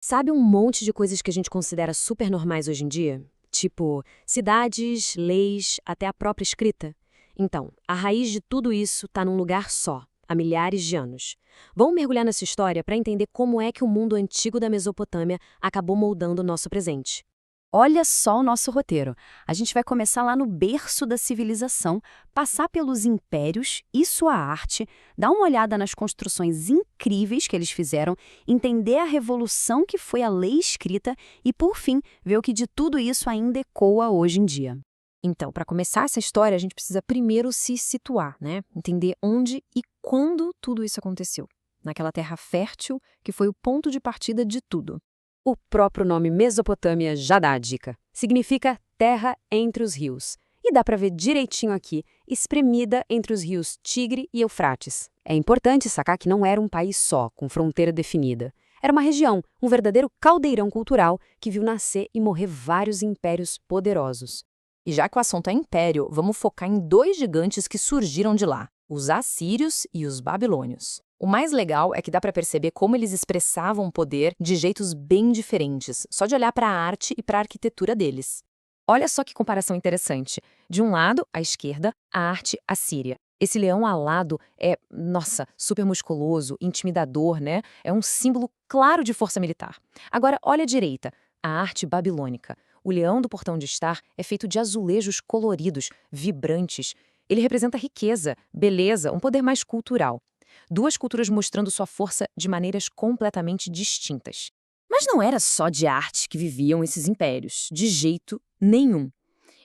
Sabe um monte de coisas que a gente considera super normais hoje em dia? Tipo, cidades, leis, até a própria escrita? Então, a raiz de tudo isso está num lugar só, há milhares de anos. Vamos mergulhar nessa história para entender como é que o mundo antigo da Mesopotâmia acabou moldando o nosso presente. Olha só o nosso roteiro. A gente vai começar lá no berço da civilização, passar pelos impérios e sua arte, dar uma olhada nas construções incríveis que eles fizeram, entender a revolução que foi a lei escrita e, por fim, ver o que de tudo isso ainda ecoa hoje em dia. Então, para começar essa história, a gente precisa primeiro se situar, né? Entender onde e quando tudo isso aconteceu. Naquela terra fértil que foi o ponto de partida de tudo. O próprio nome Mesopotâmia já dá a dica. Significa terra entre os rios. E dá para ver direitinho aqui, espremida entre os rios Tigre e Eufrates. É importante sacar que não era um país só, com fronteira definida. Era uma região, um verdadeiro caldeirão cultural que viu nascer e morrer vários impérios poderosos. E já que o assunto é império, vamos focar em dois gigantes que surgiram de lá, os assírios e os babilônios. O mais legal é que dá para perceber como eles expressavam o poder de jeitos bem diferentes, só de olhar para a arte e para a arquitetura deles. Olha só que comparação interessante. De um lado, à esquerda, a arte assíria. Esse leão alado é, nossa, super musculoso, intimidador, né? É um símbolo claro de força militar. Agora, olha à direita, a arte babilônica. O leão do portão de estar é feito de azulejos coloridos, vibrantes. Ele representa riqueza, beleza, um poder mais cultural. Duas culturas mostrando sua força de maneiras completamente distintas. Mas não era só de arte que viviam esses impérios, de jeito nenhum.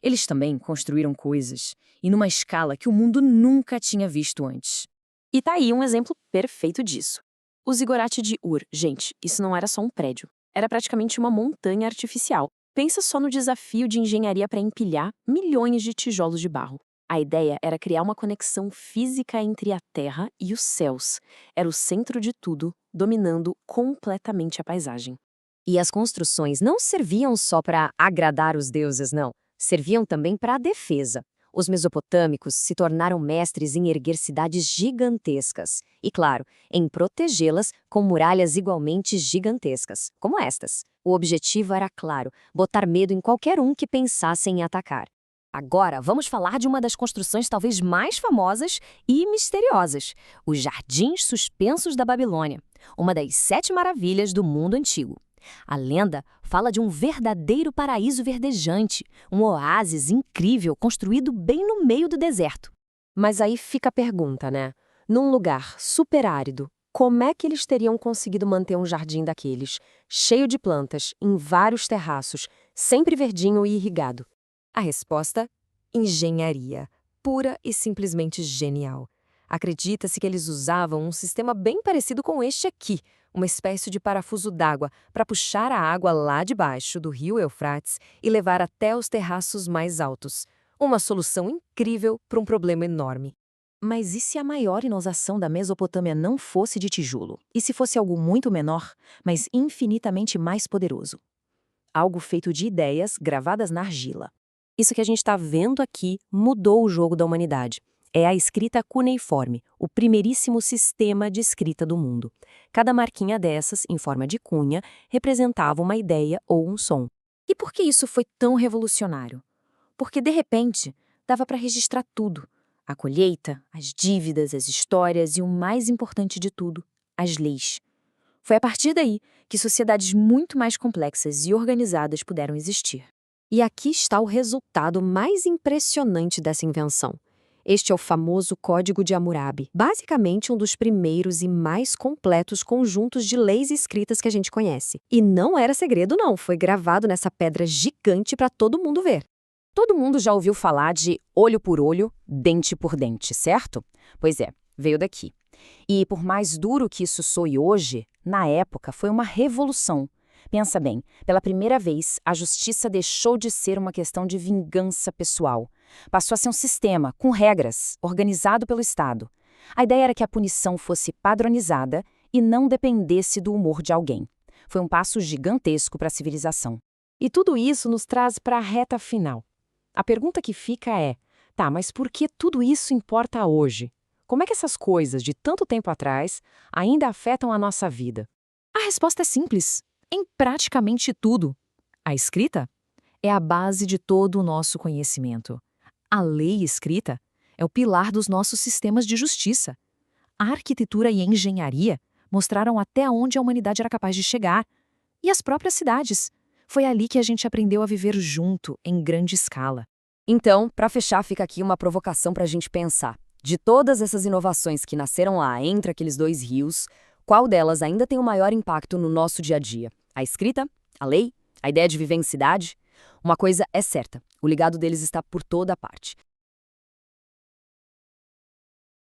Eles também construíram coisas, e numa escala que o mundo nunca tinha visto antes. E tá aí um exemplo perfeito disso. O zigurate de Ur. Gente, isso não era só um prédio. Era praticamente uma montanha artificial. Pensa só no desafio de engenharia para empilhar milhões de tijolos de barro. A ideia era criar uma conexão física entre a Terra e os céus. Era o centro de tudo, dominando completamente a paisagem. E as construções não serviam só para agradar os deuses, não. Serviam também para a defesa. Os mesopotâmicos se tornaram mestres em erguer cidades gigantescas. E, claro, em protegê-las com muralhas igualmente gigantescas, como estas. O objetivo era claro, botar medo em qualquer um que pensasse em atacar. Agora, vamos falar de uma das construções talvez mais famosas e misteriosas, os Jardins Suspensos da Babilônia, uma das 7 maravilhas do mundo antigo. A lenda fala de um verdadeiro paraíso verdejante, um oásis incrível construído bem no meio do deserto. Mas aí fica a pergunta, né? Num lugar super árido, como é que eles teriam conseguido manter um jardim daqueles, cheio de plantas, em vários terraços, sempre verdinho e irrigado? A resposta? Engenharia. Pura e simplesmente genial. Acredita-se que eles usavam um sistema bem parecido com este aqui, uma espécie de parafuso d'água, para puxar a água lá de baixo do rio Eufrates e levar até os terraços mais altos. Uma solução incrível para um problema enorme. Mas e se a maior inovação da Mesopotâmia não fosse de tijolo? E se fosse algo muito menor, mas infinitamente mais poderoso? Algo feito de ideias gravadas na argila. Isso que a gente está vendo aqui mudou o jogo da humanidade. É a escrita cuneiforme, o primeiríssimo sistema de escrita do mundo. Cada marquinha dessas, em forma de cunha, representava uma ideia ou um som. E por que isso foi tão revolucionário? Porque, de repente, dava para registrar tudo. A colheita, as dívidas, as histórias e o mais importante de tudo, as leis. Foi a partir daí que sociedades muito mais complexas e organizadas puderam existir. E aqui está o resultado mais impressionante dessa invenção. Este é o famoso Código de Hammurabi, basicamente um dos primeiros e mais completos conjuntos de leis escritas que a gente conhece. E não era segredo não, foi gravado nessa pedra gigante para todo mundo ver. Todo mundo já ouviu falar de olho por olho, dente por dente, certo? Pois é, veio daqui. E por mais duro que isso soe hoje, na época foi uma revolução. Pensa bem, pela primeira vez, a justiça deixou de ser uma questão de vingança pessoal. Passou a ser um sistema, com regras, organizado pelo Estado. A ideia era que a punição fosse padronizada e não dependesse do humor de alguém. Foi um passo gigantesco para a civilização. E tudo isso nos traz para a reta final. A pergunta que fica é, tá, mas por que tudo isso importa hoje? Como é que essas coisas de tanto tempo atrás ainda afetam a nossa vida? A resposta é simples. em praticamente tudo. A escrita é a base de todo o nosso conhecimento. A lei escrita é o pilar dos nossos sistemas de justiça. A arquitetura e a engenharia mostraram até onde a humanidade era capaz de chegar. E as próprias cidades. Foi ali que a gente aprendeu a viver junto, em grande escala. Então, para fechar, fica aqui uma provocação para a gente pensar. De todas essas inovações que nasceram lá entre aqueles dois rios, qual delas ainda tem o maior impacto no nosso dia a dia? A escrita? A lei? A ideia de viver em cidade? Uma coisa é certa, o legado deles está por toda parte.